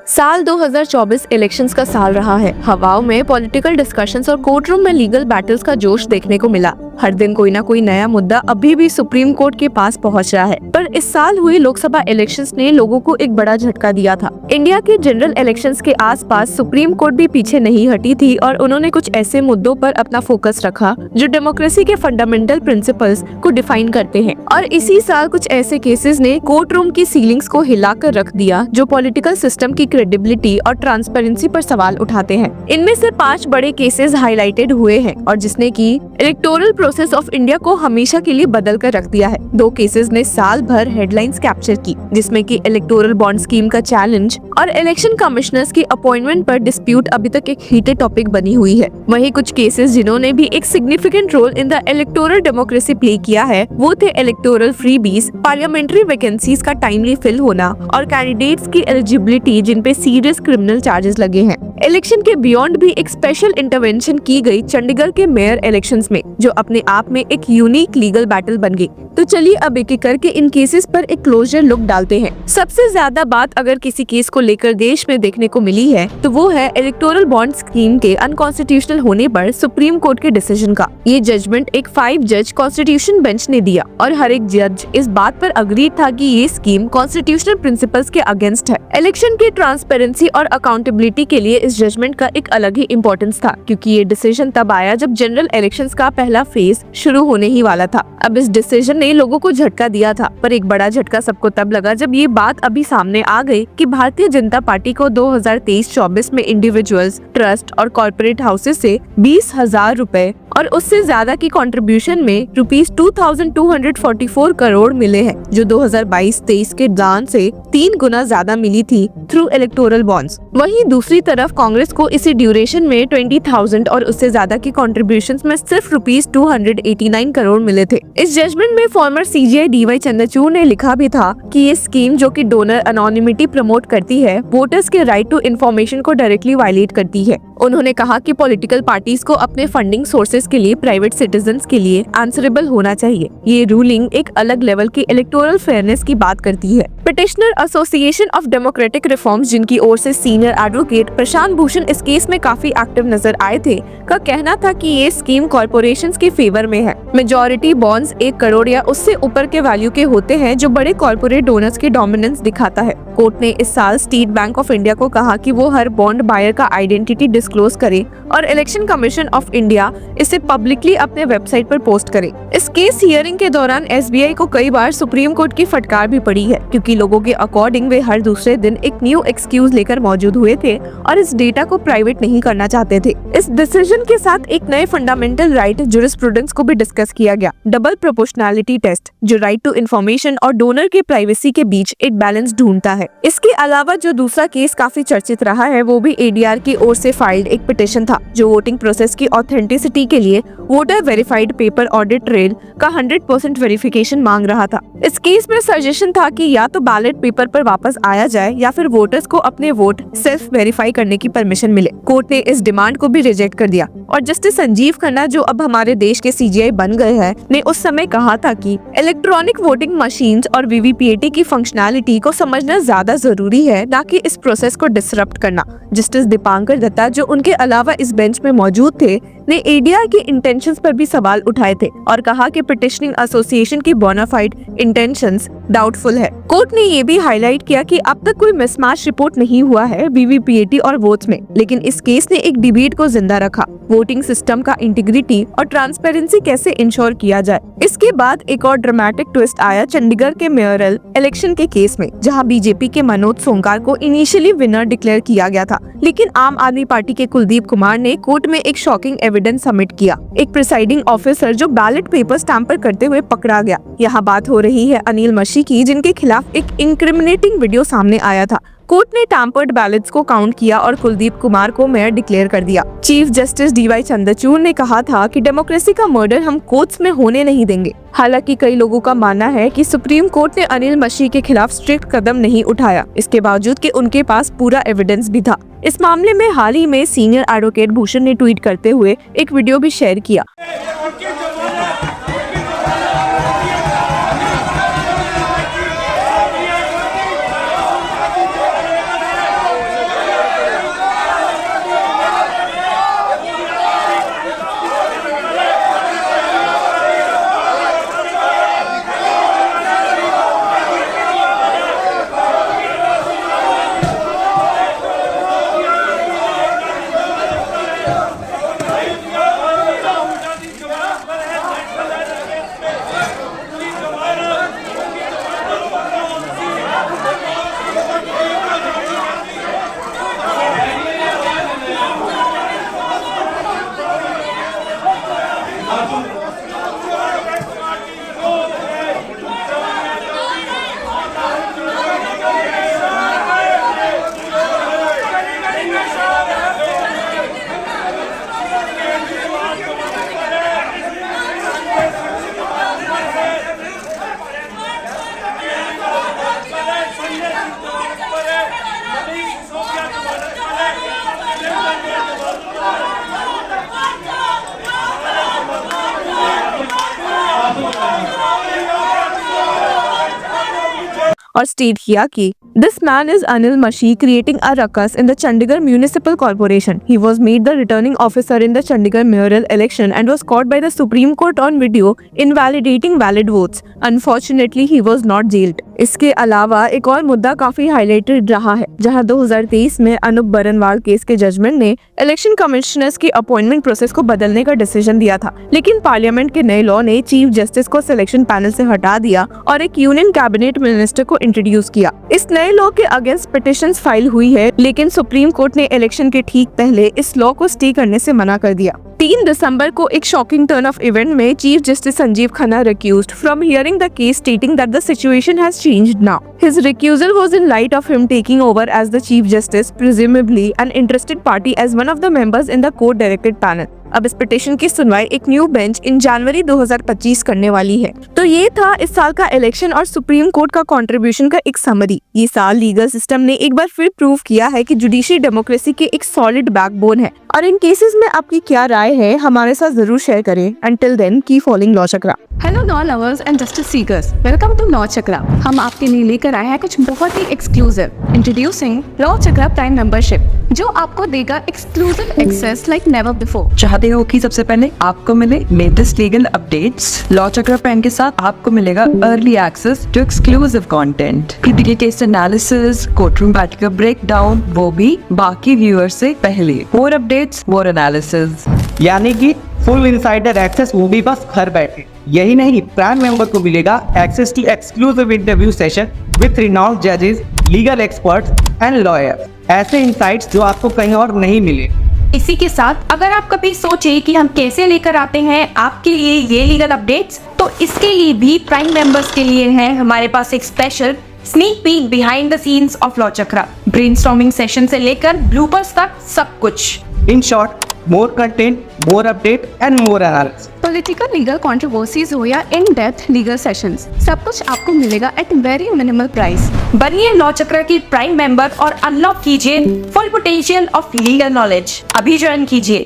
साल 2024 इलेक्शंस का साल रहा है। हवाओं में पॉलिटिकल डिस्कशंस और कोर्ट रूम में लीगल बैटल्स का जोश देखने को मिला। हर दिन कोई ना कोई नया मुद्दा अभी भी सुप्रीम कोर्ट के पास पहुंच रहा है। पर इस साल हुई लोकसभा इलेक्शंस ने लोगों को एक बड़ा झटका दिया था। इंडिया के जनरल इलेक्शंस के आसपास सुप्रीम कोर्ट भी पीछे नहीं हटी थी और उन्होंने कुछ ऐसे मुद्दों पर अपना फोकस रखा जो डेमोक्रेसी के फंडामेंटल प्रिंसिपल्स को डिफाइन करते हैं। और इसी साल कुछ ऐसे केसेस ने कोर्ट रूम की सीलिंग्स को हिलाकर रख दिया जो पॉलिटिकल सिस्टम की क्रेडिबिलिटी और ट्रांसपेरेंसी पर सवाल उठाते हैं। इनमें से 5 बड़े केसेस हाईलाइटेड हुए हैं और जिसने की इलेक्टोरल प्रोसेस ऑफ इंडिया को हमेशा के लिए बदल कर रख दिया है। 2 केसेस ने साल भर हेडलाइंस कैप्चर की, जिसमें कि इलेक्टोरल बॉन्ड स्कीम का चैलेंज और इलेक्शन कमिश्नर्स की अपॉइंटमेंट पर डिस्प्यूट अभी तक एक हीटेड टॉपिक बनी हुई है। वहीं कुछ केसेस जिन्होंने भी एक significant role in the electoral democracy play किया है वो थे इलेक्टोरल फ्रीबीज, पार्लियामेंट्री वैकेंसीज का टाइमली फिल होना और कैंडिडेट्स की एलिजिबिलिटी जिन पे सीरियस क्रिमिनल चार्जेस लगे हैं। इलेक्शन के बियॉन्ड भी एक स्पेशल इंटरवेंशन की गई चंडीगढ़ के मेयर इलेक्शंस में, जो अपने आप में एक यूनिक लीगल बैटल बन गई। तो चलिए अब एक एक करके इन केसेस पर एक क्लोजर लुक डालते हैं। सबसे ज्यादा बात अगर किसी केस को लेकर देश में देखने को मिली है तो वो है इलेक्टोरल बॉन्ड स्कीम के अनकॉन्स्टिट्यूशनल होने पर सुप्रीम कोर्ट के डिसीजन का। ये जजमेंट एक 5 जज कॉन्स्टिट्यूशन बेंच ने दिया और हर एक जज इस बात पर अग्री था कि ये स्कीम कॉन्स्टिट्यूशनल प्रिंसिपल्स के अगेंस्ट है। इलेक्शन की ट्रांसपेरेंसी और अकाउंटेबिलिटी के लिए इस जजमेंट का एक अलग ही इम्पोर्टेंस था, क्योंकि ये डिसीजन तब आया जब जनरल इलेक्शंस का पहला फेज शुरू होने ही वाला था। अब इस डिसीजन ने लोगों को झटका दिया था, पर एक बड़ा झटका सबको तब लगा जब ये बात अभी सामने आ गई कि भारतीय जनता पार्टी को 2023-24 में इंडिविजुअल्स, ट्रस्ट और कॉर्पोरेट हाउसेस से 20,000 रुपए और उससे ज्यादा की कंट्रीब्यूशन में ₹2,244 करोड़ मिले हैं, जो 2022-23 के दान से 3 गुना ज्यादा मिली थी थ्रू इलेक्टोरल बॉन्ड्स। वहीं दूसरी तरफ कांग्रेस को इसी ड्यूरेशन में 20,000 और उससे ज्यादा की कंट्रीब्यूशंस में सिर्फ ₹289 करोड़ मिले थे। इस जजमेंट में फॉर्मर सीजीआई डीवाई चंद्रचूड़ ने लिखा भी था कि ये स्कीम, जो कि डोनर अनोनिमिटी प्रमोट करती है, वोटर्स के राइट टू इन्फॉर्मेशन को डायरेक्टली वायलेट करती है। उन्होंने कहा कि पॉलिटिकल पार्टीज को अपने फंडिंग सोर्सेज के लिए प्राइवेट सिटीजन्स के लिए आंसरेबल होना चाहिए। ये रूलिंग एक अलग लेवल की इलेक्टोरल फेयरनेस की बात करती है। Petitioner association of democratic reforms, जिनकी ओर से सीनियर एडवोकेट प्रशांत भूषण इस केस में काफी एक्टिव नजर आए थे, का कहना था कि ये स्कीम कॉर्पोरेशंस के फेवर में है। मेजॉरिटी बॉन्ड्स 1 करोड़ या उससे ऊपर के वैल्यू के होते हैं, जो बड़े कॉर्पोरेट डोनर्स की डोमिनेंस दिखाता है। कोर्ट ने इस साल स्टेट बैंक ऑफ इंडिया को कहा कि वो हर बॉन्ड बायर का आइडेंटिटी डिस्क्लोज करे और इलेक्शन कमीशन ऑफ इंडिया इसे पब्लिकली अपने वेबसाइट पर पोस्ट करे। इस केस हियरिंग के दौरान एसबीआई को कई बार सुप्रीम कोर्ट की फटकार भी पड़ी है, क्योंकि लोगों के अकॉर्डिंग वे हर दूसरे दिन एक न्यू एक्सक्यूज लेकर मौजूद हुए थे और इस डेटा को प्राइवेट नहीं करना चाहते थे। इस डिसीजन के साथ एक नए फंडामेंटल राइट जुरिस्प्रूडेंस को भी डिस्कस किया गया, डबल प्रोपोर्शनैलिटी टेस्ट, जो राइट टू इन्फॉर्मेशन और डोनर की प्राइवेसी के बीच एक बैलेंस ढूंढता है। इसके अलावा जो दूसरा केस काफी चर्चित रहा है वो भी एडीआर की ओर से फाइल्ड एक पिटिशन था, जो वोटिंग प्रोसेस की ऑथेंटिसिटी के लिए voter verified paper audit trail का 100% वेरिफिकेशन मांग रहा था। इस केस में सजेशन था कि या तो बैलेट पेपर पर वापस आया जाए या फिर वोटर्स को अपने वोट सेल्फ वेरीफाई करने की परमिशन मिले। कोर्ट ने इस डिमांड को भी रिजेक्ट कर दिया और जस्टिस संजीव खन्ना, जो अब हमारे देश के सीजीआई बन गए हैं, ने उस समय कहा था कि इलेक्ट्रॉनिक वोटिंग मशीन्स और वीवीपीएटी की फंक्शनैलिटी को समझना ज्यादा जरूरी है, ना कि इस प्रोसेस को डिसरप्ट करना। जस्टिस दीपांकर दत्ता, जो उनके अलावा इस बेंच में मौजूद थे, ने एडीआर की इंटेंशंस पर भी सवाल उठाए थे और कहा कि पिटिशनिंग एसोसिएशन की बोनाफाइड इंटेंशंस डाउटफुल है। कोर्ट ने ये भी हाईलाइट किया कि अब तक कोई मिसमैच रिपोर्ट नहीं हुआ है वीवीपीएटी और वोट्स में, लेकिन इस केस ने एक डिबेट को जिंदा रखा, वोटिंग सिस्टम का इंटीग्रिटी और ट्रांसपेरेंसी कैसे इंश्योर किया जाए। इसके बाद एक और ड्रामेटिक ट्विस्ट आया चंडीगढ़ के मेयरल इलेक्शन के केस में, जहां बीजेपी के मनोज सोंकार को इनिशियली विनर डिक्लेयर किया गया था, लेकिन आम आदमी पार्टी के कुलदीप कुमार ने कोर्ट में एक शॉकिंग एविडेंस सबमिट किया। एक प्रिसाइडिंग ऑफिसर जो बैलेट पेपर स्टैम्पर करते हुए पकड़ा गया। यहाँ बात हो रही है अनिल मशी की, जिनके खिलाफ एक इंक्रिमिनेटिंग वीडियो सामने आया था। कोर्ट ने टैम्पर्ड बैलेट्स को काउंट किया और कुलदीप कुमार को मेयर डिक्लेयर कर दिया। चीफ जस्टिस डीवाई चंद्रचूड़ ने कहा था कि डेमोक्रेसी का मर्डर हम कोर्ट्स में होने नहीं देंगे। हालांकि कई लोगों का मानना है कि सुप्रीम कोर्ट ने अनिल मशी के खिलाफ स्ट्रिक्ट कदम नहीं उठाया, इसके बावजूद कि उनके पास पूरा एविडेंस भी था। इस मामले में हाल ही में सीनियर एडवोकेट भूषण ने ट्वीट करते हुए एक वीडियो भी शेयर किया। और स्टेट किया कि This man is Anil Mashi creating a ruckus in the Chandigarh Municipal Corporation. He was made the returning officer in the Chandigarh mayoral election and was caught by the Supreme Court on video invalidating valid votes. Unfortunately, he was not jailed. इसके अलावा एक और मुद्दा काफी highlighted रहा है, जहां 2023 में अनूप बरनवाल केस के जजमेंट ने इलेक्शन कमिश्नर्स की अपॉइंटमेंट प्रोसेस को बदलने का डिसीजन दिया था, लेकिन पार्लियामेंट के नए लॉ ने चीफ जस्टिस को सिलेक्शन पैनल से हटा दिया और एक यूनियन कैबिनेट मिनिस्टर को इंट्रोड्यूस किया। इस नए लॉ के अगेंस्ट पिटिशंस फाइल हुई है, लेकिन सुप्रीम कोर्ट ने इलेक्शन के ठीक पहले इस लॉ को स्टे करने से मना कर दिया। 3 दिसंबर को एक शॉकिंग टर्न ऑफ इवेंट में chief justice Sanjeev Khanna recused from hearing the case, stating that the situation has changed now. His recusal was in light of him taking over as the chief justice, presumably an interested party as one of the members in the court-directed panel. अब इस petition की सुनवाई एक new bench इन जनवरी 2025 करने वाली है। तो ये था इस साल का इलेक्शन और सुप्रीम कोर्ट का कंट्रीब्यूशन का एक समरी। ये साल लीगल सिस्टम ने एक बार फिर प्रूव किया है कि जुडिशरी डेमोक्रेसी के एक सॉलिड बैकबोन है। और इन केसेस में आपकी क्या राय है, हमारे साथ जरूर शेयर करें। Until then, keep following law Chakra. Hello law lovers and justice seekers, welcome to law Chakra. हम आपके लिए लेकर आए हैं कुछ बहुत ही exclusive. Introducing law Chakra prime membership, जो आपको देगा exclusive access like never before. चाहते हो कि सबसे पहले आपको मिले latest legal updates? Law Chakra prime के साथ आपको मिलेगा early access to exclusive content, critical case analysis, courtroom बैठक का ब्रेकडाउन, वो भी बाकी व्यूअर्स से पहले। मोर अपडेट्स, मोर एनालिसिस, यानी कि फुल इनसाइडर एक्सेस, वो भी बस घर बैठे। यही नहीं, प्राइम मेंबर को मिलेगा access to exclusive interview session with renowned जजेस, लीगल एक्सपर्ट्स एंड लॉयर्स। ऐसे इनसाइट्स जो आपको कहीं और नहीं मिले। इसी के साथ अगर आप कभी सोचे कि हम कैसे लेकर आते हैं आपके लिए ये लीगल अपडेट्स, तो इसके लिए भी प्राइम मेंबर्स के लिए है हमारे पास एक special sneak peek behind the scenes of law chakra. Brainstorming session से लेकर ब्लूपर्स तक सब कुछ। In short, more content, more update and more analysis. Political legal controversies हो या इन डेप्थ लीगल सेशंस, सब कुछ आपको मिलेगा एट वेरी मिनिमल प्राइस। बनिए लॉ चक्र की प्राइम मेंबर और अनलॉक कीजिए full potential of legal knowledge. अभी ज्वाइन कीजिए।